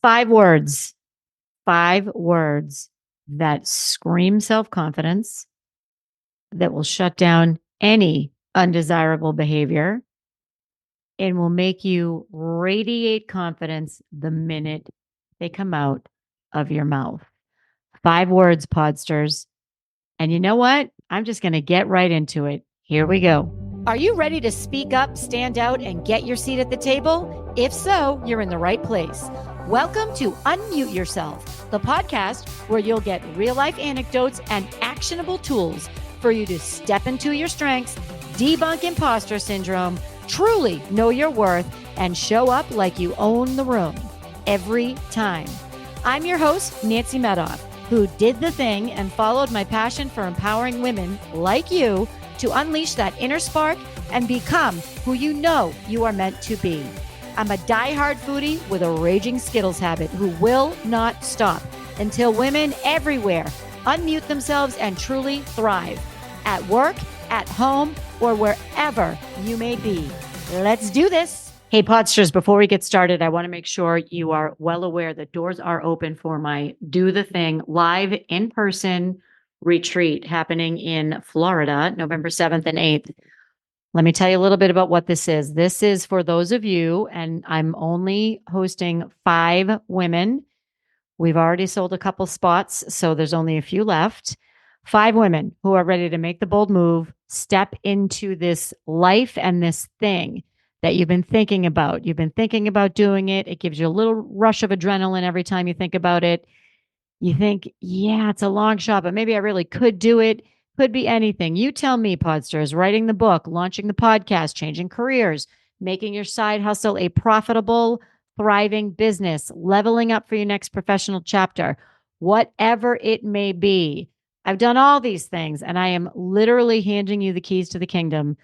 5 words, 5 words that scream self-confidence, that will shut down any undesirable behavior and will make you radiate confidence the minute they come out of your mouth. 5 words, Podsters. And you know what? I'm just going to get right into it. Here we go. Are you ready to speak up, stand out, and get your seat at the table? If so, you're in the right place. Welcome to Unmute Yourself, the podcast where you'll get real-life anecdotes and actionable tools for you to step into your strengths, debunk imposter syndrome, truly know your worth, and show up like you own the room every time. I'm your host, Nancy Medoff, who did the thing and followed my passion for empowering women like you to unleash that inner spark and become who you know you are meant to be. I'm a diehard foodie with a raging Skittles habit who will not stop until women everywhere unmute themselves and truly thrive at work, at home, or wherever you may be. Let's do this. Hey, Podsters, before we get started, I want to make sure you are well aware that doors are open for my Do the Thing live in-person retreat happening in Florida, November 7th and 8th. Let me tell you a little bit about what this is. This is for those of you, and I'm only hosting 5 women. We've already sold a couple spots, so there's only a few left. 5 women who are ready to make the bold move, step into this life and this thing that you've been thinking about. You've been thinking about doing it. It gives you a little rush of adrenaline every time you think about it. You think, yeah, it's a long shot, but maybe I really could do it. Could be anything. You tell me, Podsters, writing the book, launching the podcast, changing careers, making your side hustle a profitable, thriving business, leveling up for your next professional chapter, whatever it may be. I've done all these things, and I am literally handing you the keys to the kingdom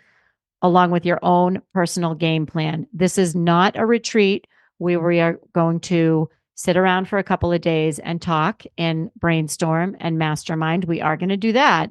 along with your own personal game plan. This is not a retreat where we are going to sit around for a couple of days and talk and brainstorm and mastermind. We are going to do that.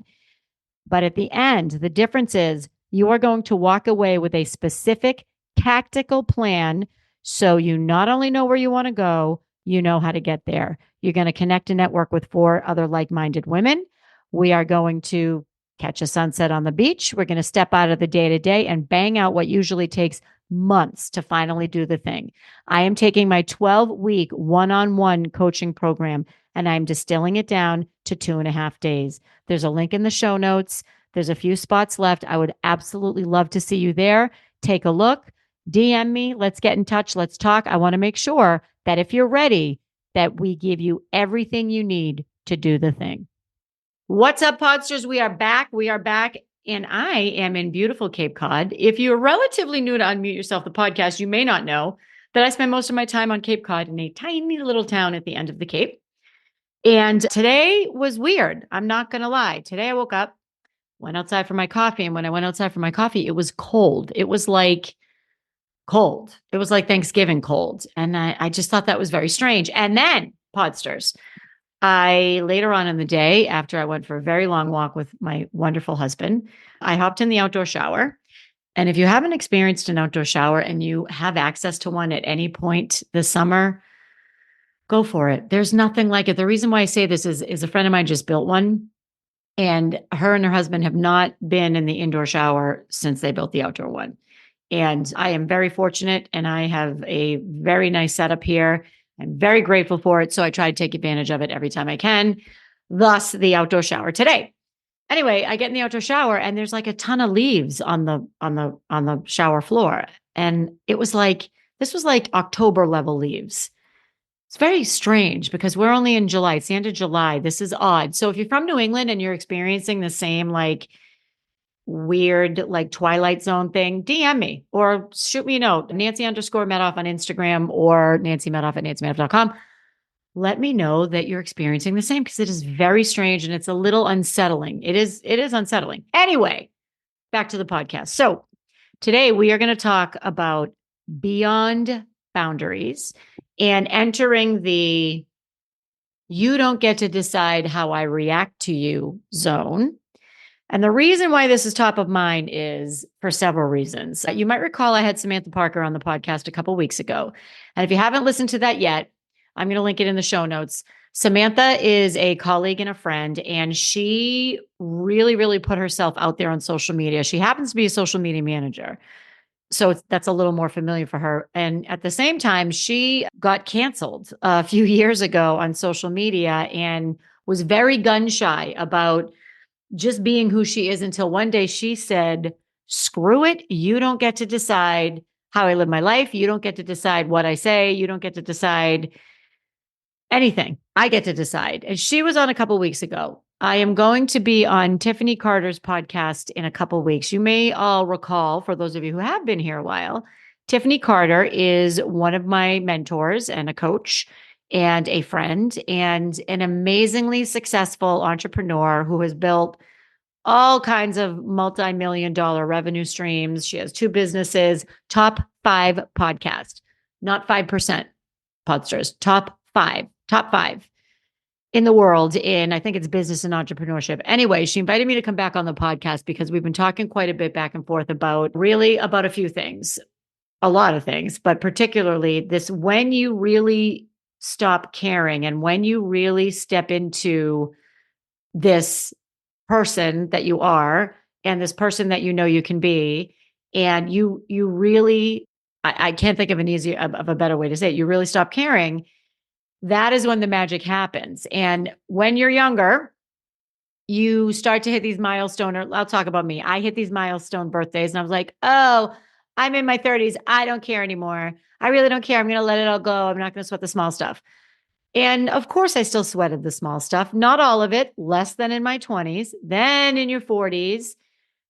But at the end, the difference is you are going to walk away with a specific tactical plan so you not only know where you want to go, you know how to get there. You're going to connect and network with 4 other like-minded women. We are going to catch a sunset on the beach. We're going to step out of the day-to-day and bang out what usually takes months to finally do the thing. I am taking my 12-week one-on-one coaching program and I'm distilling it down to 2.5 days. There's a link in the show notes. There's a few spots left. I would absolutely love to see you there. Take a look, DM me. Let's get in touch. Let's talk. I want to make sure that if you're ready, that we give you everything you need to do the thing. What's up, Podsters? We are back. And I am in beautiful Cape Cod. If you're relatively new to Unmute Yourself, the podcast, you may not know that I spend most of my time on Cape Cod in a tiny little town at the end of the Cape. And today was weird. I'm not going to lie. Today I woke up, went outside for my coffee. And when I went outside for my coffee, it was cold. It was like cold. It was like Thanksgiving cold. And I just thought that was very strange. And then, Podsters, later on in the day, after I went for a very long walk with my wonderful husband, I hopped in the outdoor shower. And if you haven't experienced an outdoor shower and you have access to one at any point this summer, go for it. There's nothing like it. The reason why I say this is a friend of mine just built one, and her husband have not been in the indoor shower since they built the outdoor one. And I am very fortunate, and I have a very nice setup here. I'm very grateful for it. So I try to take advantage of it every time I can. Thus the outdoor shower today. Anyway, I get in the outdoor shower and there's like a ton of leaves on the shower floor. And this was like October level leaves. It's very strange because we're only in July. It's the end of July. This is odd. So if you're from New England and you're experiencing the same like weird like Twilight Zone thing, DM me or shoot me a note, Nancy_Medoff on Instagram or Nancy Medoff at nancymedoff.com. Let me know that you're experiencing the same because it is very strange and it's a little unsettling. It is unsettling. Anyway, back to the podcast. So today we are going to talk about beyond boundaries and entering the you don't get to decide how I react to you zone. And the reason why this is top of mind is for several reasons. You might recall I had Samantha Parker on the podcast a couple weeks ago. And if you haven't listened to that yet, I'm going to link it in the show notes. Samantha is a colleague and a friend, and she really, really put herself out there on social media. She happens to be a social media manager. So that's a little more familiar for her. And at the same time, she got canceled a few years ago on social media and was very gun shy about just being who she is until one day she said, screw it. You don't get to decide how I live my life. You don't get to decide what I say. You don't get to decide anything. I get to decide. And she was on a couple weeks ago. I am going to be on Tiffany Carter's podcast in a couple weeks. You may all recall, for those of you who have been here a while, Tiffany Carter is one of my mentors and a coach and a friend and an amazingly successful entrepreneur who has built all kinds of multi-million dollar revenue streams. She has 2 businesses, top 5 podcast, not 5% Podsters, top five in the world in, I think it's business and entrepreneurship. Anyway, she invited me to come back on the podcast because we've been talking quite a bit back and forth about a few things, a lot of things, but particularly this, when you really stop caring and when you really step into this person that you are and this person that you know you can be, and you really, I can't think of of a better way to say it. You really stop caring. That is when the magic happens. And when you're younger, you start to hit these milestone, or I'll talk about me. I hit these milestone birthdays and I was like, oh, I'm in my 30s. I don't care anymore. I really don't care. I'm going to let it all go. I'm not going to sweat the small stuff. And of course, I still sweated the small stuff, not all of it, less than in my 20s. Then in your 40s,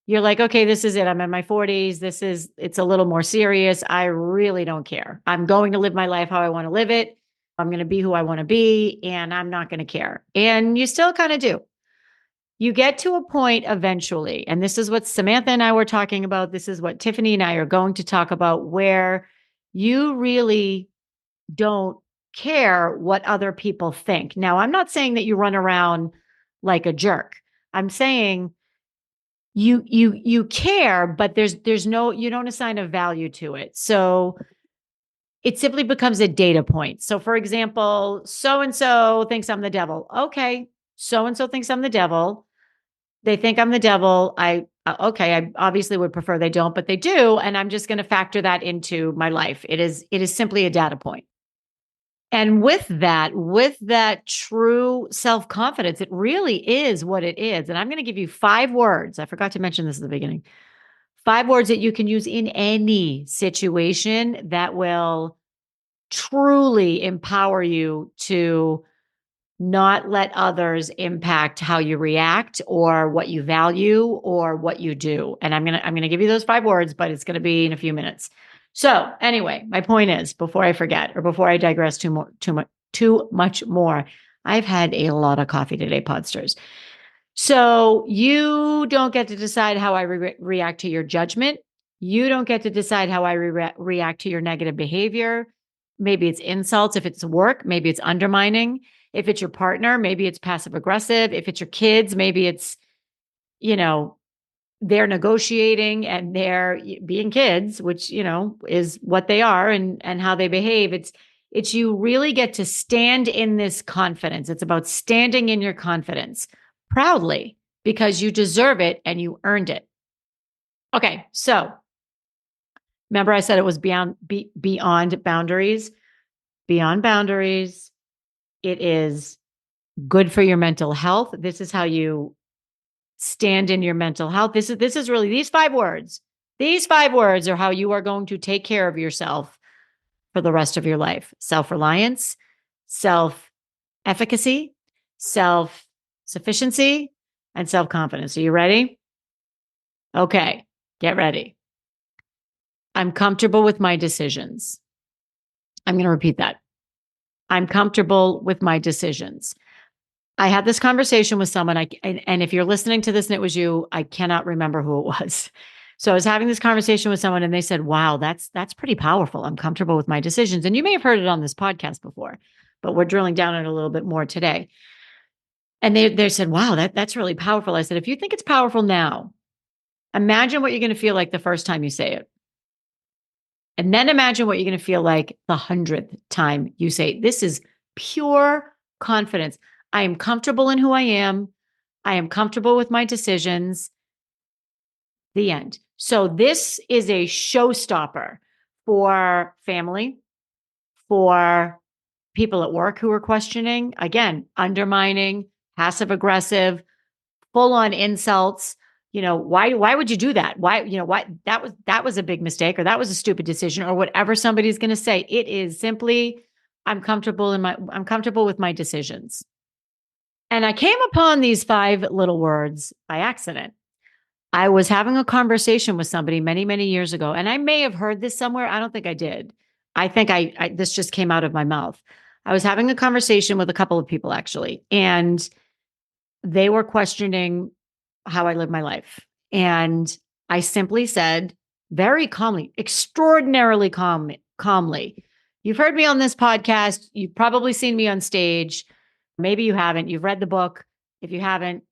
you're like, okay, this is it. I'm in my 40s. It's a little more serious. I really don't care. I'm going to live my life how I want to live it. I'm going to be who I want to be, and I'm not going to care. And you still kind of do. You get to a point eventually, and this is what Samantha and I were talking about. This is what Tiffany and I are going to talk about, where you really don't care what other people think. Now, I'm not saying that you run around like a jerk. I'm saying you care, but there's no, you don't assign a value to it. So it simply becomes a data point. So for example, so and so thinks I'm the devil. Okay, so and so thinks I'm the devil. They think I'm the devil. Okay, I obviously would prefer they don't, but they do, and I'm just going to factor that into my life. It is simply a data point. And with that true self-confidence, it really is what it is. And I'm going to give you 5 words. I forgot to mention this at the beginning. 5 words that you can use in any situation that will truly empower you to not let others impact how you react or what you value or what you do. And I'm going to give you those 5 words, but it's going to be in a few minutes. So anyway, my point is, before I forget or before I digress too much more, I've had a lot of coffee today, Podsters. So you don't get to decide how I react to your judgment. You don't get to decide how I react to your negative behavior. Maybe it's insults. If it's work, maybe it's undermining. If it's your partner, maybe it's passive aggressive. If it's your kids, maybe it's, you know, they're negotiating and they're being kids, which, is what they are and how they behave. It's you really get to stand in this confidence. It's about standing in your confidence proudly because you deserve it and you earned it. Okay. So remember I said it was beyond boundaries, beyond boundaries. It is good for your mental health. This is how you stand in your mental health. This is really these 5 words. These 5 words are how you are going to take care of yourself for the rest of your life. Self-reliance, self-efficacy, self-sufficiency, and self-confidence. Are you ready? Okay, get ready. I'm comfortable with my decisions. I'm going to repeat that. I'm comfortable with my decisions. I had this conversation with someone, and if you're listening to this and it was you, I cannot remember who it was. So I was having this conversation with someone and they said, wow, that's pretty powerful. I'm comfortable with my decisions. And you may have heard it on this podcast before, but we're drilling down on it a little bit more today. And they said, wow, that's really powerful. I said, if you think it's powerful now, imagine what you're going to feel like the first time you say it. And then imagine what you're going to feel like the 100th time you say, this is pure confidence. I am comfortable in who I am. I am comfortable with my decisions. The end. So this is a showstopper for family, for people at work who are questioning, again, undermining, passive aggressive, full on insults. Why would you do that? Why that was a big mistake, or that was a stupid decision, or whatever somebody's going to say. It is simply, I'm comfortable with my decisions. And I came upon these 5 little words by accident. I was having a conversation with somebody many, many years ago, and I may have heard this somewhere. I don't think I did. I think this just came out of my mouth. I was having a conversation with a couple of people actually, and they were questioning how I live my life. And I simply said very calmly, extraordinarily calmly, you've heard me on this podcast. You've probably seen me on stage. Maybe you haven't. You've read the book. If you haven't,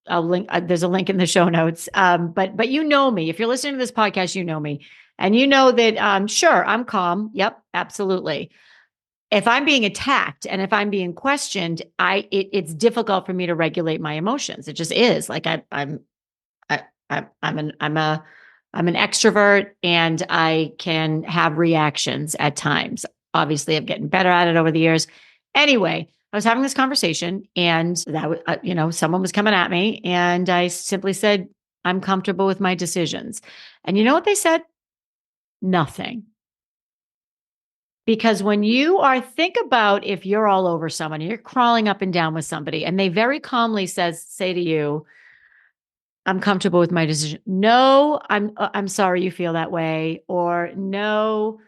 I'll link. There's a link in the show notes. But you know me. If you're listening to this podcast, you know me, and you know that. Sure, I'm calm. Yep, absolutely. If I'm being attacked and if I'm being questioned, it's difficult for me to regulate my emotions. It just is. Like I'm an extrovert, and I can have reactions at times. Obviously, I'm getting better at it over the years. Anyway, I was having this conversation, and that was, someone was coming at me, and I simply said, I'm comfortable with my decisions. And you know what they said? Nothing. Because when think about if you're all over someone, you're crawling up and down with somebody, and they very calmly say to you, I'm comfortable with my decision. No, I'm sorry you feel that way. Or no,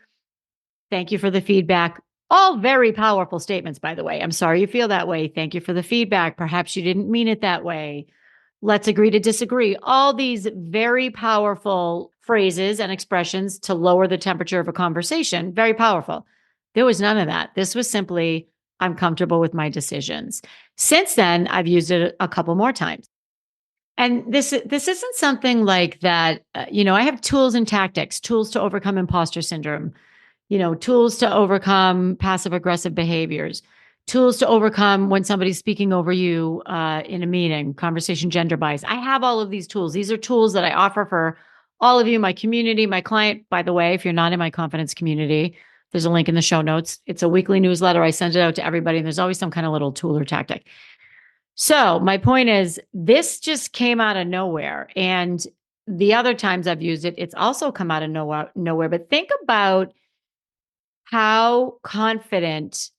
thank you for the feedback. All very powerful statements, by the way. I'm sorry you feel that way. Thank you for the feedback. Perhaps you didn't mean it that way. Let's agree to disagree. All these very powerful phrases and expressions to lower the temperature of a conversation. Very powerful. There was none of that. This was simply, I'm comfortable with my decisions. Since then, I've used it a couple more times. And this isn't something like that. I have tools and tactics, tools to overcome imposter syndrome, tools to overcome passive aggressive behaviors, tools to overcome when somebody's speaking over you in a meeting, conversation gender bias. I have all of these tools. These are tools that I offer for all of you, my community, my client. By the way, if you're not in my confidence community, there's a link in the show notes. It's a weekly newsletter. I send it out to everybody, and there's always some kind of little tool or tactic. So my point is, this just came out of nowhere. And the other times I've used it, it's also come out of nowhere. But think about how confident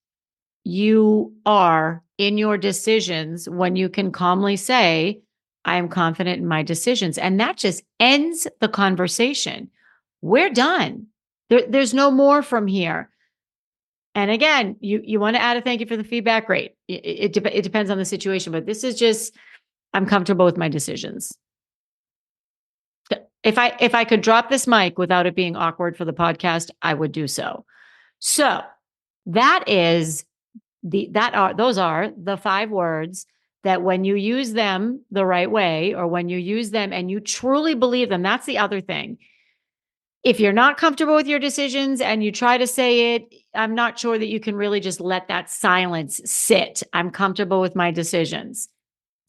you are in your decisions when you can calmly say, I am confident in my decisions. And that just ends the conversation. We're done. There's no more from here. And again, you want to add a thank you for the feedback? Great. It depends on the situation, but this is just, I'm comfortable with my decisions. If I could drop this mic without it being awkward for the podcast, I would do so. So those are the 5 words that when you use them the right way, or when you use them and you truly believe them, that's the other thing. If you're not comfortable with your decisions and you try to say it, I'm not sure that you can really just let that silence sit. I'm comfortable with my decisions.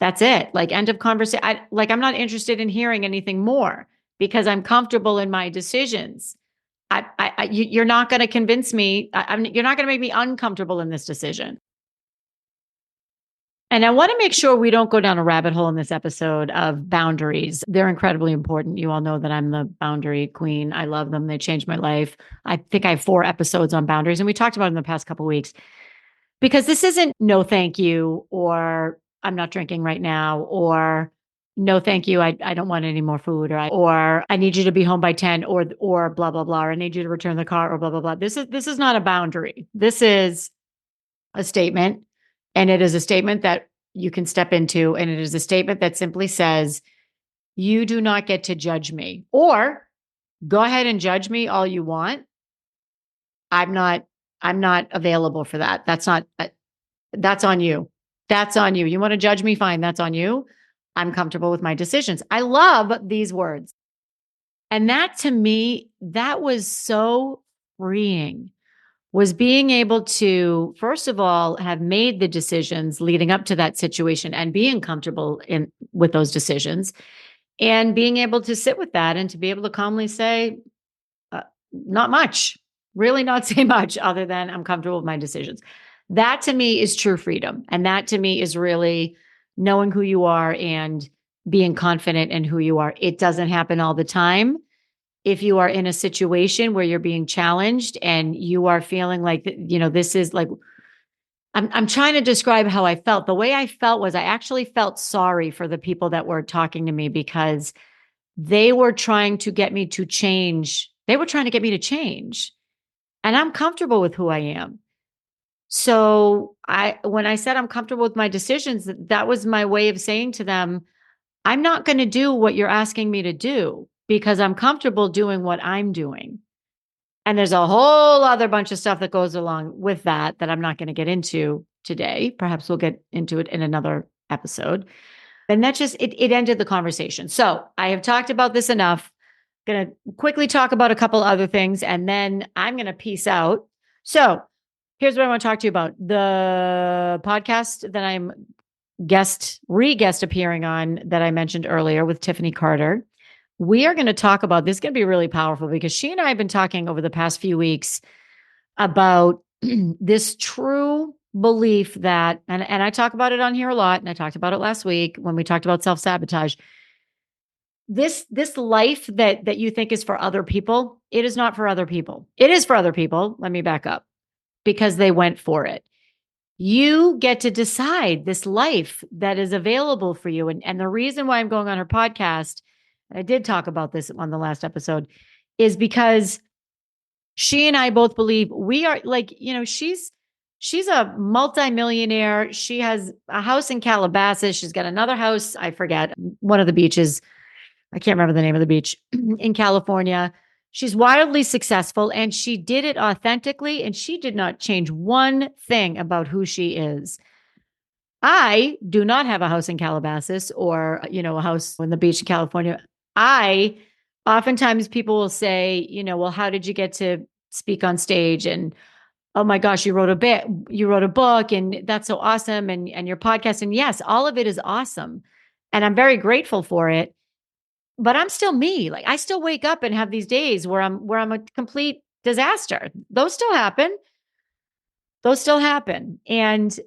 That's it. Like, end of conversation. I'm not interested in hearing anything more because I'm comfortable in my decisions. You're not going to convince me. You're not going to make me uncomfortable in this decision. And I want to make sure we don't go down a rabbit hole in this episode of boundaries. They're incredibly important. You all know that I'm the boundary queen. I love them. They changed my life. I think I have 4 episodes on boundaries, and we talked about it in the past couple of weeks, because this isn't no thank you, or I'm not drinking right now, or no thank you, I don't want any more food, or I need you to be home by 10, or blah blah blah, or I need you to return the car, or blah blah blah. This is not a boundary. This is a statement. And it is a statement that you can step into. And it is a statement that simply says, you do not get to judge me, or go ahead and judge me all you want. I'm not available for that. That's on you. That's on you. You want to judge me? Fine. That's on you. I'm comfortable with my decisions. I love these words. And that, to me, that was so freeing. was being able to, first of all, have made the decisions leading up to that situation and being comfortable with those decisions, and being able to sit with that and to be able to calmly say, not much, really not say much other than I'm comfortable with my decisions. That to me is true freedom. And that to me is really knowing who you are and being confident in who you are. It doesn't happen all the time. If you are in a situation where you're being challenged and you are feeling like, this is like, I'm trying to describe how I felt. The way I felt was I actually felt sorry for the people that were talking to me because they were trying to get me to change. They were trying to get me to change. And I'm comfortable with who I am. So when I said I'm comfortable with my decisions, that was my way of saying to them, I'm not going to do what you're asking me to do because I'm comfortable doing what I'm doing. And there's a whole other bunch of stuff that goes along with that I'm not going to get into today. Perhaps we'll get into it in another episode. And that just, it ended the conversation. So I have talked about this enough. Going to quickly talk about a couple other things, and then I'm going to peace out. So here's what I want to talk to you about. The podcast that I'm guest appearing on that I mentioned earlier with Tiffany Carter. We are going to talk about this. Is going to be really powerful because she and I have been talking over the past few weeks about this true belief that, and I talk about it on here a lot, and I talked about it last week when we talked about self-sabotage. This life that you think is for other people, it is not for other people. It is for other people. Let me back up, because they went for it. You get to decide this life that is available for you. And the reason why I'm going on her podcast, I did talk about this on the last episode, is because she and I both believe we are like, she's a multimillionaire. She has a house in Calabasas. She's got another house. I forget one of the beaches. I can't remember the name of the beach in California. She's wildly successful, and she did it authentically, and she did not change one thing about who she is. I do not have a house in Calabasas or, a house on the beach in California. Oftentimes people will say, well, how did you get to speak on stage? And, oh my gosh, you wrote a book, and that's so awesome. And your podcast. And yes, all of it is awesome. And I'm very grateful for it. But I'm still me. Like, I still wake up and have these days where I'm a complete disaster. Those still happen. And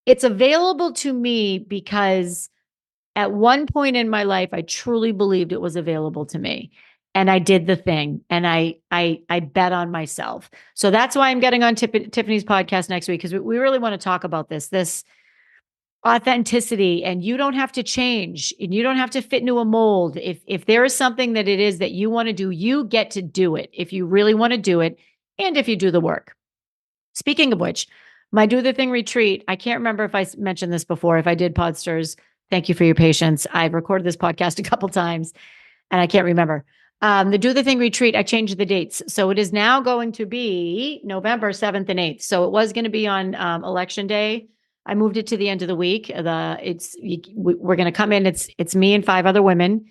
it's available to me because at one point in my life, I truly believed it was available to me. And I did the thing, and I bet on myself. So that's why I'm getting on Tiffany's podcast next week, because we really want to talk about this authenticity. And you don't have to change, and you don't have to fit into a mold. If there is something that it is that you want to do, you get to do it if you really want to do it, and if you do the work. Speaking of which, my Do the Thing retreat, I can't remember if I mentioned this before. If I did, Podsters, thank you for your patience. I've recorded this podcast a couple times and I can't remember. The Do the Thing retreat, I changed the dates. So it is now going to be November 7th and 8th. So it was going to be on election day. I moved it to the end of the week. We're going to come in. It's me and 5 other women.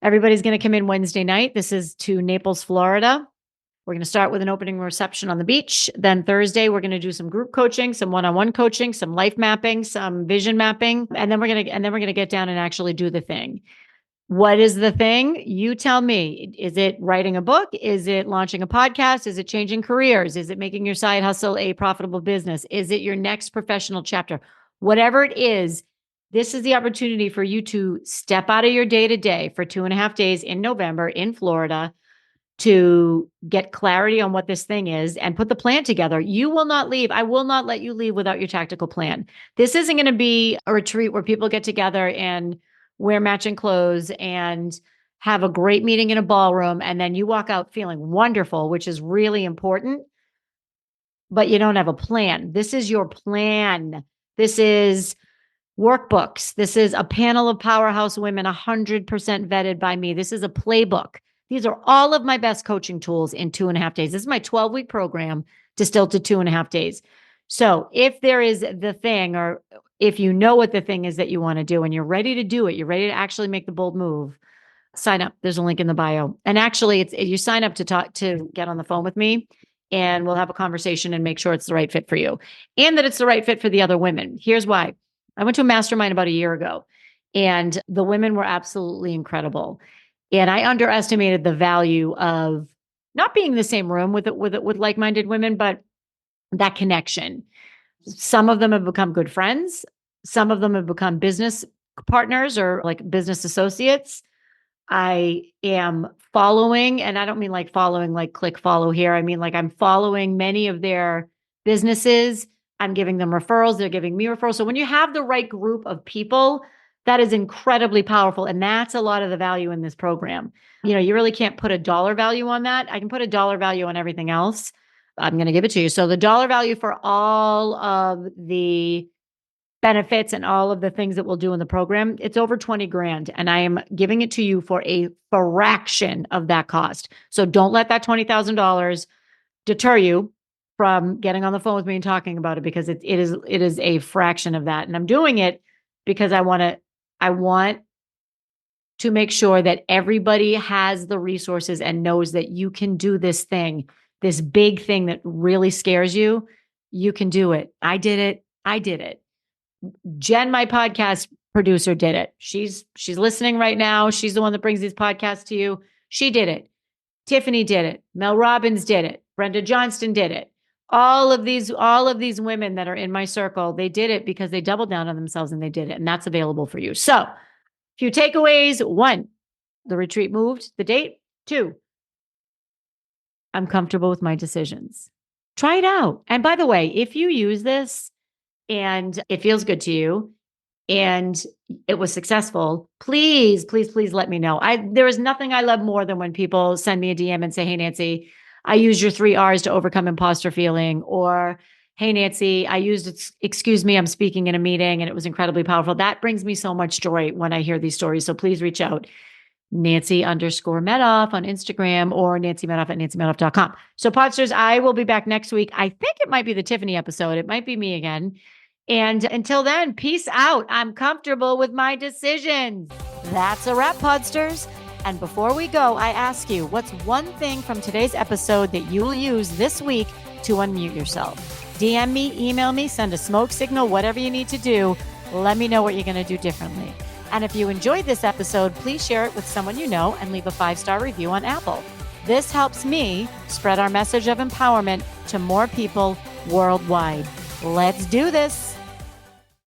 Everybody's going to come in Wednesday night. This is to Naples, Florida. We're going to start with an opening reception on the beach. Then Thursday, we're going to do some group coaching, some one-on-one coaching, some life mapping, some vision mapping, and then we're going to get down and actually do the thing. What is the thing? You tell me. Is it writing a book? Is it launching a podcast? Is it changing careers? Is it making your side hustle a profitable business? Is it your next professional chapter? Whatever it is, this is the opportunity for you to step out of your day-to-day for 2.5 days in November in Florida to get clarity on what this thing is and put the plan together. You will not leave. I will not let you leave without your tactical plan. This isn't going to be a retreat where people get together and wear matching clothes and have a great meeting in a ballroom, and then you walk out feeling wonderful, which is really important, but you don't have a plan. This is your plan. This is workbooks. This is a panel of powerhouse women, 100% vetted by me. This is a playbook. These are all of my best coaching tools in 2.5 days. This is my 12-week program distilled to 2.5 days. So if there is the thing, or if you know what the thing is that you want to do and you're ready to do it, you're ready to actually make the bold move, sign up. There's a link in the bio. And actually, you sign up to get on the phone with me. and we'll have a conversation and make sure it's the right fit for you and that it's the right fit for the other women. Here's why. I went to a mastermind about a year ago, and the women were absolutely incredible. And I underestimated the value of not being in the same room with like-minded women, but that connection. Some of them have become good friends. Some of them have become business partners or like business associates. I am following, and I don't mean like following, like click follow here. I mean, like I'm following many of their businesses. I'm giving them referrals. They're giving me referrals. So when you have the right group of people, that is incredibly powerful. And that's a lot of the value in this program. You really can't put a dollar value on that. I can put a dollar value on everything else. I'm going to give it to you. So the dollar value for all of the benefits and all of the things that we'll do in the program, it's over 20 grand. And I am giving it to you for a fraction of that cost. So don't let that $20,000 deter you from getting on the phone with me and talking about it, because it is a fraction of that. And I'm doing it because I want to make sure that everybody has the resources and knows that you can do this thing, this big thing that really scares you. You can do it. I did it. Jen, my podcast producer, did it. She's listening right now. She's the one that brings these podcasts to you. She did it. Tiffany did it. Mel Robbins did it. Brenda Johnston did it. All of these women that are in my circle, they did it because they doubled down on themselves and they did it. And that's available for you. So, few takeaways. 1, the retreat moved the date. 2, I'm comfortable with my decisions. Try it out. And by the way, if you use this and it feels good to you and it was successful, please, please, please let me know. There is nothing I love more than when people send me a DM and say, "Hey, Nancy, I used your 3 R's to overcome imposter feeling," or, "Hey, Nancy, I used, excuse me, I'm speaking in a meeting and it was incredibly powerful." That brings me so much joy when I hear these stories. So please reach out. Nancy_Medoff on Instagram or nancymedoff@nancymedoff.com. So Podsters, I will be back next week. I think it might be the Tiffany episode. It might be me again. And until then, peace out. I'm comfortable with my decisions. That's a wrap, Podsters. And before we go, I ask you, what's one thing from today's episode that you will use this week to unmute yourself? DM me, email me, send a smoke signal, whatever you need to do. Let me know what you're going to do differently. And if you enjoyed this episode, please share it with someone you know and leave a 5-star review on Apple. This helps me spread our message of empowerment to more people worldwide. Let's do this.